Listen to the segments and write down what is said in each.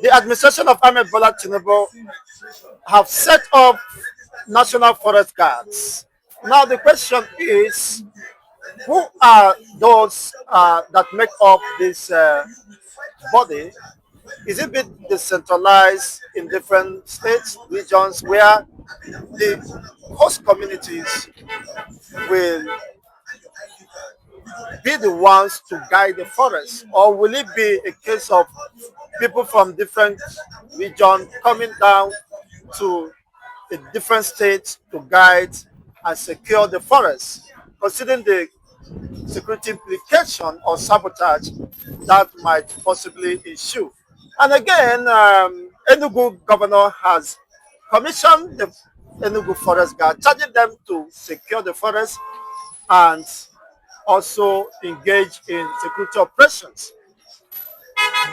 The administration of Ahmed Bola Tinubu have set up national forest guards. Now the question is, who are those that make up this body? Is it bit decentralized in different states, regions, where the host communities will be the ones to guide the forest, or will it be a case of people from different regions coming down to a different state to guide and secure the forest, considering the security implication or sabotage that might possibly ensue? And again, Enugu governor has commissioned the Enugu Forest Guard, charging them to secure the forest and also engage in security operations.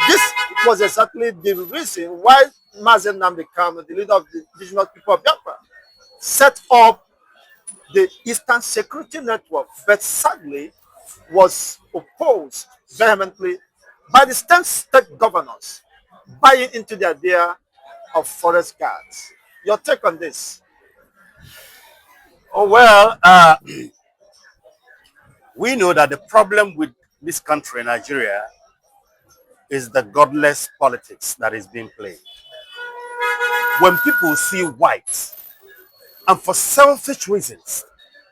This was exactly the reason why Mazen Nnamdi Kanu, the leader of the indigenous people of Biafra, set up the Eastern Security Network, but sadly was opposed vehemently by the state governors buying into the idea of forest guards. Your take on this? Oh, well, we know that the problem with this country, Nigeria, is the godless politics that is being played. When people see white, and for selfish reasons,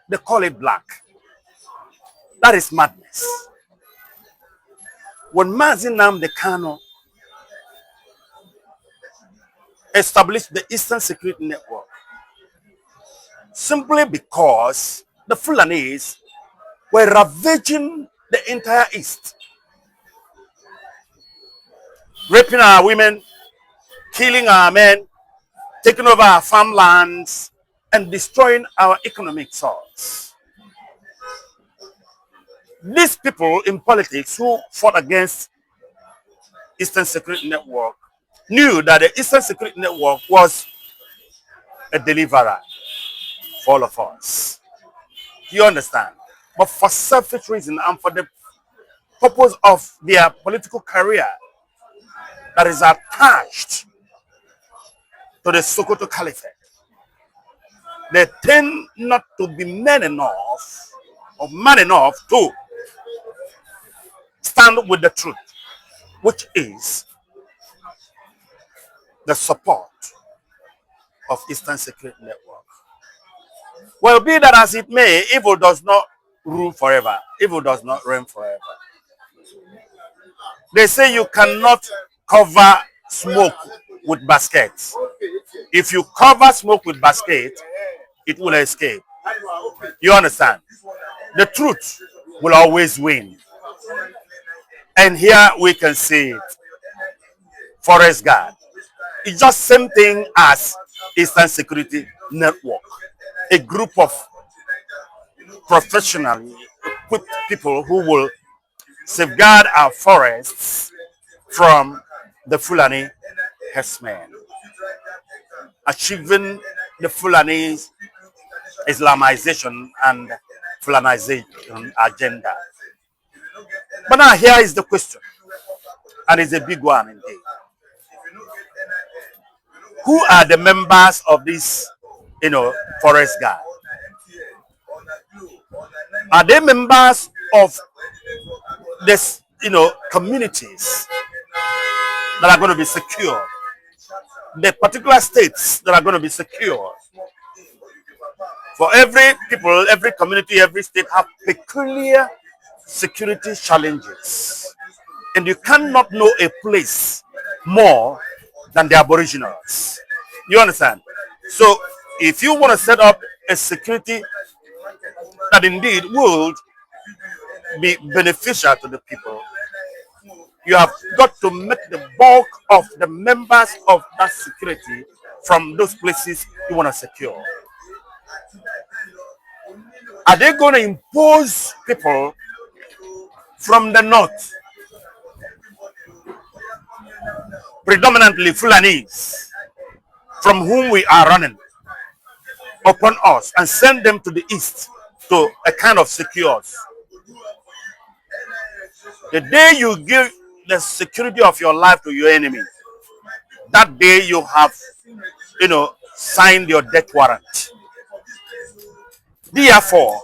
they call it black. That is madness. When Mazi Nnamdi Kanu established the Eastern Security Network, simply because the Fulanis were ravaging the entire East, raping our women, killing our men, taking over our farmlands, and destroying our economic source. These people in politics who fought against Eastern Security Network knew that the Eastern Security Network was a deliverer for all of us. You understand? But for selfish reason and for the purpose of their political career that is attached to the Sokoto Caliphate, they tend not to be men enough or man enough to stand with the truth, which is the support of Eastern Security Network. Well, be that as it may, evil does not rule forever. Evil does not reign forever. They say you cannot cover smoke with baskets. If you cover smoke with basket, it will escape. You understand? The truth will always win. And here we can see it. Forest Guard. It's just same thing as Eastern Security Network. A group of professionally equipped people who will safeguard our forests from the Fulani herdsmen, achieving the Fulani's Islamization and Fulanization agenda. But now here is the question, and it's a big one indeed. Who are the members of this, forest guard? Are they members of this, communities that are going to be secure? The particular states that are going to be secure? For every people, every community, every state have peculiar security challenges. And you cannot know a place more than the aboriginals. You understand? So if you want to set up a security that indeed would be beneficial to the people, you have got to make the bulk of the members of that security from those places you want to secure. Are they going to impose people from the north, predominantly Fulanis, from whom we are running, upon us and send them to the east to a kind of secures? The day you give the security of your life to your enemy, that day you have, signed your death warrant. Therefore,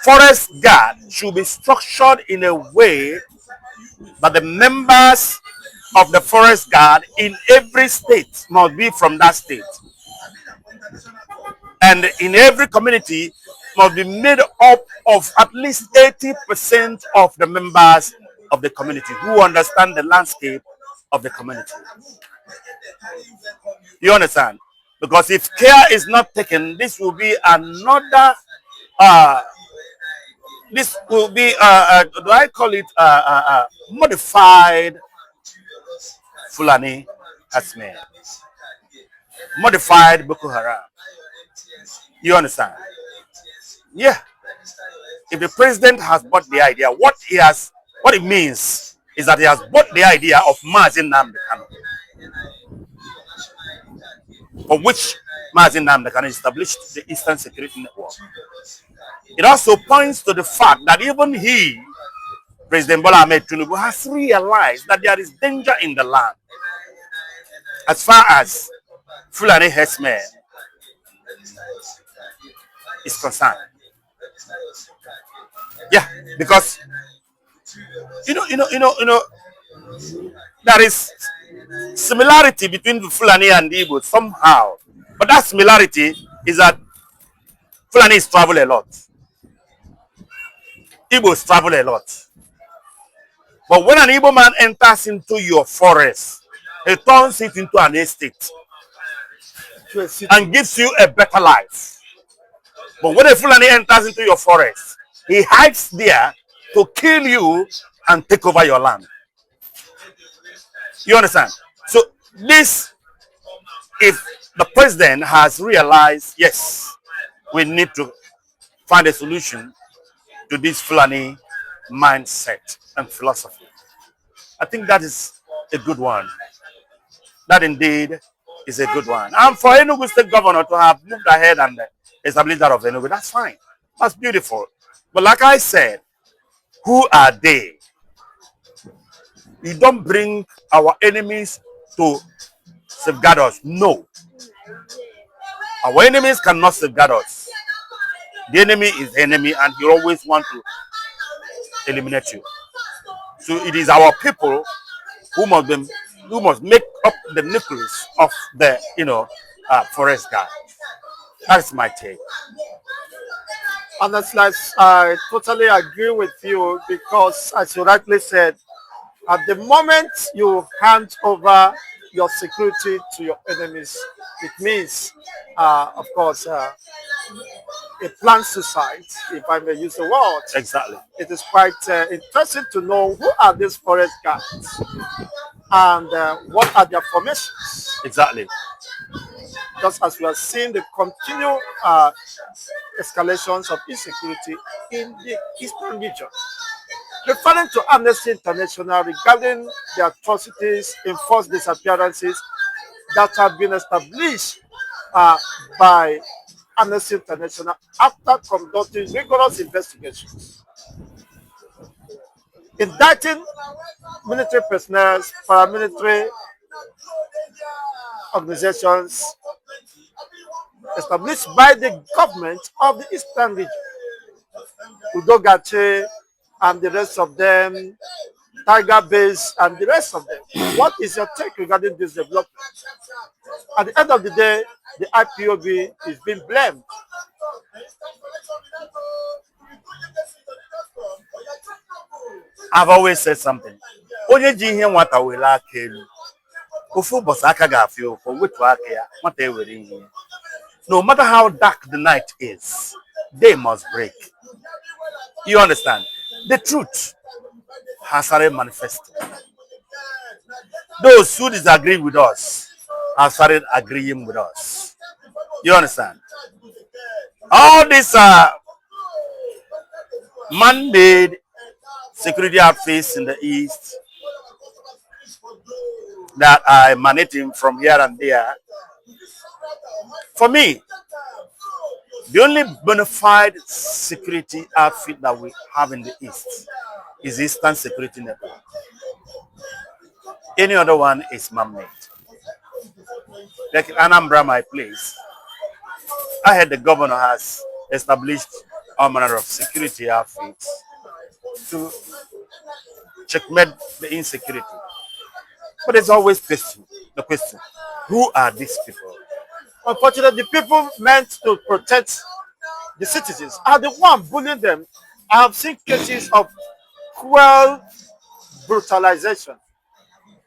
forest guard should be structured in a way that the members of the forest guard in every state must be from that state. And in every community must be made up of at least 80% of the members of the community who understand the landscape of the community. You understand? Because if care is not taken, this will be another, do I call it modified Fulani Hasme, modified Boko Haram. You understand? Yeah. If the president has bought the idea, what it means is that he has bought the idea of Nnamdi Kanu, for which Nnamdi Kanu established the Eastern Security Network. It also points to the fact that even he, President Bola Ahmed Tinubu, has realized that there is danger in the land as far as Fulani herdsmen is concerned. Yeah, because there is similarity between the Fulani and the Igbo somehow, but that similarity is that Fulanis travel a lot, Igbos travel a lot. But when an Igbo man enters into your forest, he turns it into an estate and gives you a better life. But when a Fulani enters into your forest, he hides there to kill you and take over your land. You understand? So this, if the president has realized, yes, we need to find a solution to this Fulani mindset and philosophy, I think that is a good one. That indeed is a good one. And for Enugu State Governor to have moved ahead and established that of Enugu, that's fine. That's beautiful. But like I said, who are they? You don't bring our enemies to safeguard us. No. Our enemies cannot safeguard us. The enemy is the enemy, and he always want to eliminate you. So it is our people who must make up the nucleus of the forest guard. That's my take. Honestly, I totally agree with you because, as you rightly said, at the moment you hand over your security to your enemies, it means, of course, a planned suicide, if I may use the word. Exactly. It is quite interesting to know who are these forest guards and what are their formations. Exactly. Just as we are seeing the continued escalations of insecurity in the eastern region. Referring to Amnesty International regarding the atrocities, enforced disappearances that have been established by Amnesty International after conducting rigorous investigations, indicting military personnel, paramilitary organizations established by the government of the Eastern region, Udogache and the rest of them, Tiger Base and the rest of them. What is your take regarding this development? At the end of the day, the IPOB is being blamed. I've always said something. Onye ji ihe nwata were aka elu, ofu ụbọchị aka ga-afịa ụfọ wetu aka ya, nwata ewere ihe. No matter how dark the night is, they must break. You understand? The truth has already manifested. Those who disagree with us have started agreeing with us. You understand? All these man-made security outfits in the east that are emanating from here and there, for me, the only bona fide security outfit that we have in the east is Eastern Security Network. Any other one is man-made. Like Anambra, my place, I heard the governor has established all manner of security outfits to checkmate the insecurity. But there's always the question, who are these people? Unfortunately, the people meant to protect the citizens are the one bullying them. I have seen cases of cruel brutalization.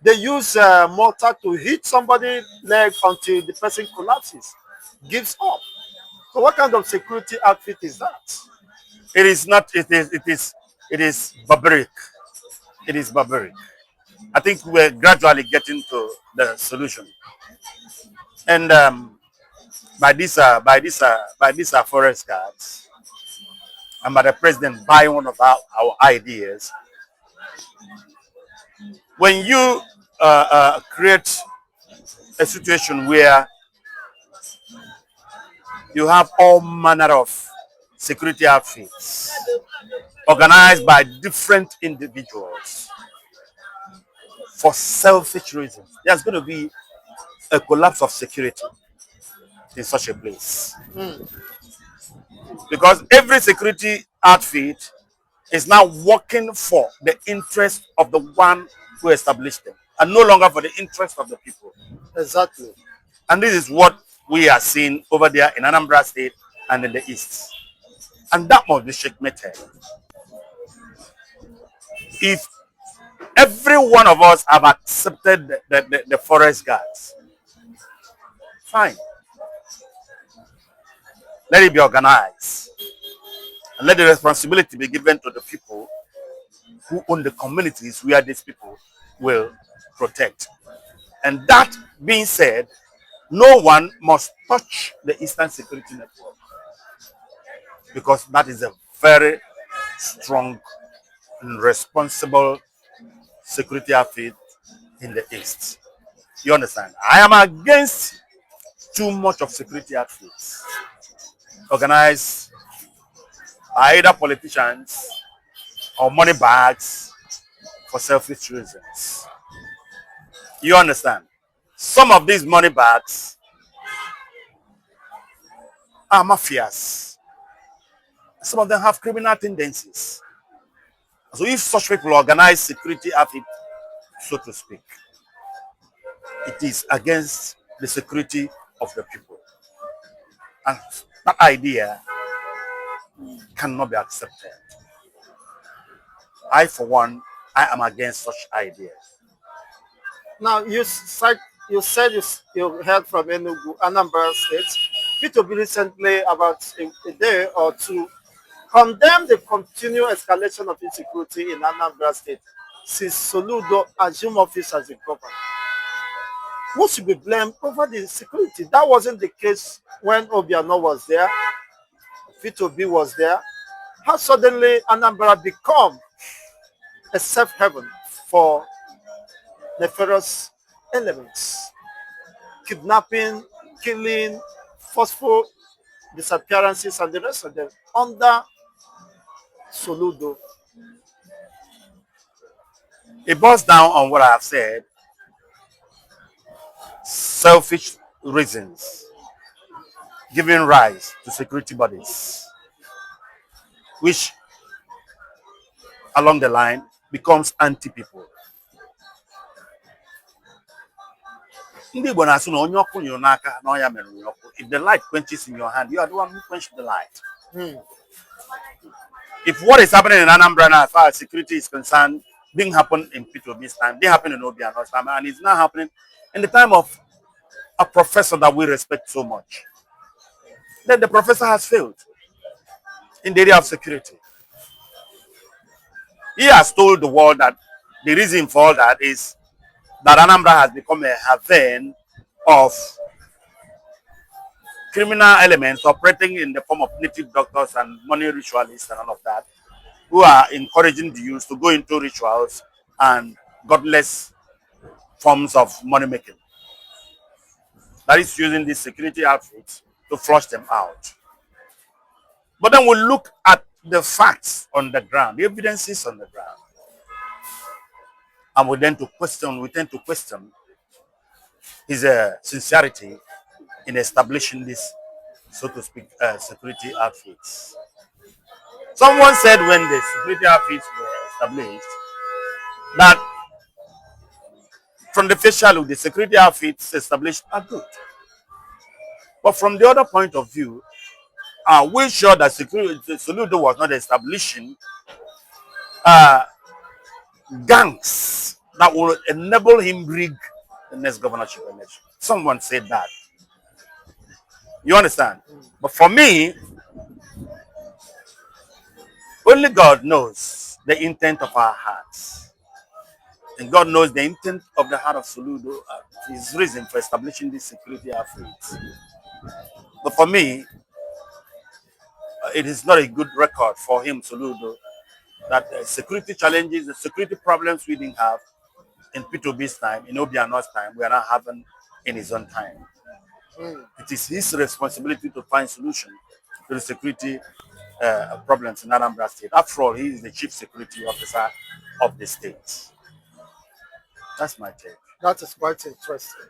They use mortar to hit somebody's leg until the person collapses, gives up. So what kind of security outfit is that? It is not, it is barbaric. It is barbaric. I think we're gradually getting to the solution. And by these forest guards, and by the president buying one of our ideas, when you create a situation where you have all manner of security outfits organized by different individuals for selfish reasons, there's going to be a collapse of security in such a place. Because every security outfit is now working for the interest of the one who established them and no longer for the interest of the people. Exactly. And this is what we are seeing over there in Anambra State and in the East. And that must be checkmated. If every one of us have accepted the forest guards, fine. Let it be organized. And let the responsibility be given to the people who own the communities where these people will protect. And that being said, no one must touch the Eastern Security Network because that is a very strong and responsible security outfit in the East. You understand? I am against too much of security outfits organized by either politicians or money bags for selfish reasons. You understand? Some of these money bags are mafias. Some of them have criminal tendencies. So if such people organize security outfit, so to speak, it is against the security of the people. And that idea cannot be accepted. I, for one, I am against such ideas. Now you said you heard from Enugu, Anambra State. P2B recently, about a day or two, condemned the continued escalation of insecurity in Anambra State since Soludo assumed office as a governor. Who should be blamed over the security? That wasn't the case when Obiano was there, P2B was there. How suddenly Anambra become a safe haven for nefarious elements? Kidnapping, killing, forceful disappearances, and the rest of them under Soludo. It boils down on what I have said, selfish reasons giving rise to security bodies, which along the line becomes anti-people. Ndị Igbo na-asụ na onye ọkụ nyụrụ n'aka na ọnya mere onye ọkụ. If the light quenches in your hand, you are the one who quenched the light. If what is happening in Anambra now, as far as security is concerned, didn't happen in P2B's time, didn't happen in Obiano's time, and it's now happening in the time of a professor that we respect so much, then the professor has failed in the area of security. He has told the world that the reason for all that is that Anambra has become a haven of criminal elements operating in the form of native doctors and money ritualists and all of that, who are encouraging the youth to go into rituals and godless forms of money making. That is using these security outfits to flush them out. But then we look at the facts on the ground, the evidences on the ground. And we tend to question his sincerity in establishing this, so to speak, security outfits. Someone said when the security outfits were established that from the facial, the security outfits established are good. But from the other point of view, are we sure that security Soludo was not establishing uh, gangs that will enable him rig the next governorship election? Someone said that. You understand? But for me, only God knows the intent of our hearts. And God knows the intent of the heart of Soludo, his reason for establishing this security outfit. But for me, it is not a good record for him, Soludo, that the security challenges, the security problems we didn't have in P2B's time, in Obiano's time, we are not having in his own time. It is his responsibility to find solution to the security problems in Anambra State. After all, he is the chief security officer of the state. That's my take. That is quite interesting.